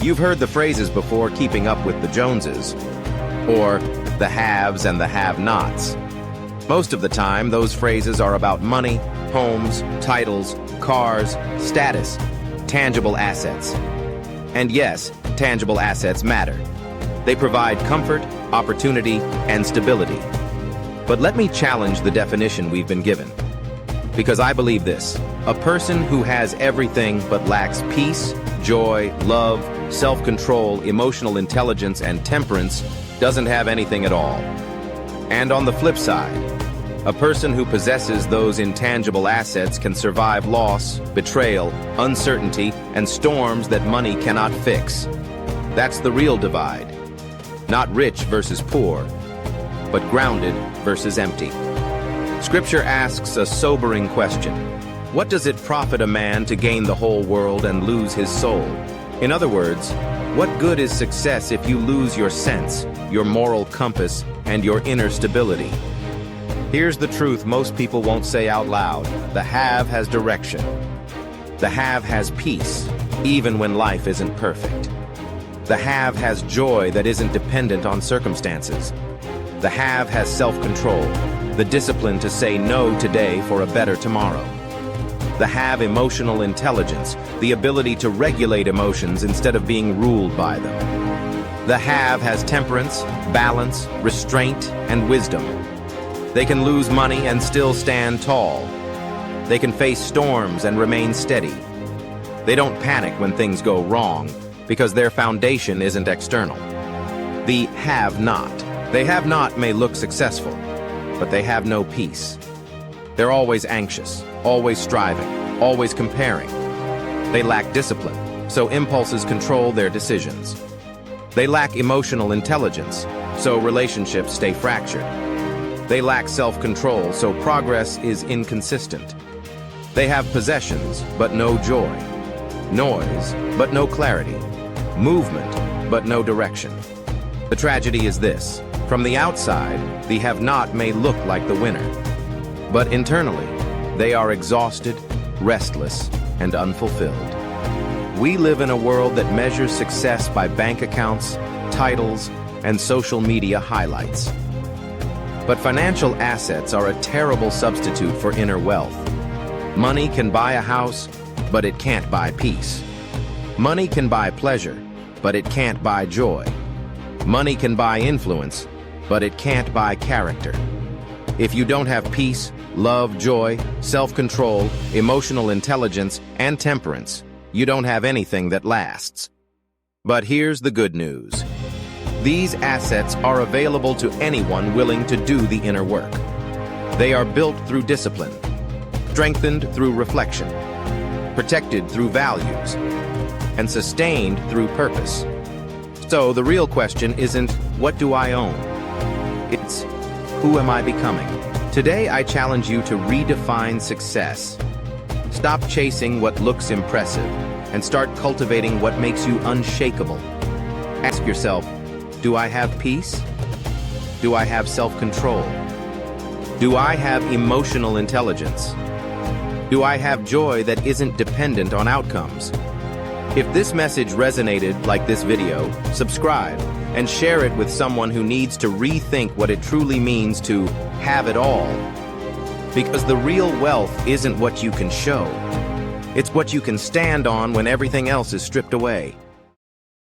You've heard the phrases before, keeping up with the Joneses, or the haves and the have-nots. Most of the time, those phrases are about money, homes, titles, cars, status, tangible assets. And yes, tangible assets matter. They provide comfort, opportunity, and stability. But let me challenge the definition we've been given. Because I believe this: a person who has everything but lacks peace, joy, love, self-control, emotional intelligence, and temperance doesn't have anything at all. And on the flip side, a person who possesses those intangible assets can survive loss, betrayal, uncertainty, and storms that money cannot fix. That's the real divide. Not rich versus poor, but grounded versus empty. Scripture asks a sobering question. What does it profit a man to gain the whole world and lose his soul? In other words, what good is success if you lose your sense, your moral compass, and your inner stability? Here's the truth most people won't say out loud. The have has direction. The have has peace, even when life isn't perfect. The have has joy that isn't dependent on circumstances. The have has self-control, the discipline to say no today for a better tomorrow. The have emotional intelligence, the ability to regulate emotions instead of being ruled by them. The have has temperance, balance, restraint, and wisdom. They can lose money and still stand tall. They can face storms and remain steady. They don't panic when things go wrong because their foundation isn't external. The have-not. They have not may look successful, but they have no peace. They're always anxious, always striving, always comparing. They lack discipline, so impulses control their decisions. They lack emotional intelligence, so relationships stay fractured. They lack self-control, so progress is inconsistent. They have possessions, but no joy. Noise, but no clarity. Movement, but no direction. The tragedy is this: from the outside, the have-not may look like the winner. But internally, they are exhausted, restless, and unfulfilled. We live in a world that measures success by bank accounts, titles, and social media highlights. But financial assets are a terrible substitute for inner wealth. Money can buy a house, but it can't buy peace. Money can buy pleasure, but it can't buy joy. Money can buy influence, but it can't buy character. If you don't have peace, love, joy, self-control, emotional intelligence, and temperance, you don't have anything that lasts. But here's the good news. These assets are available to anyone willing to do the inner work. They are built through discipline, strengthened through reflection, protected through values, and sustained through purpose. So the real question isn't, what do I own? It's, who am I becoming? Today I challenge you to redefine success. Stop chasing what looks impressive and start cultivating what makes you unshakable. Ask yourself, do I have peace? Do I have self-control? Do I have emotional intelligence? Do I have joy that isn't dependent on outcomes? If this message resonated like this video, subscribe and share it with someone who needs to rethink what it truly means to have it all. Because the real wealth isn't what you can show. It's what you can stand on when everything else is stripped away.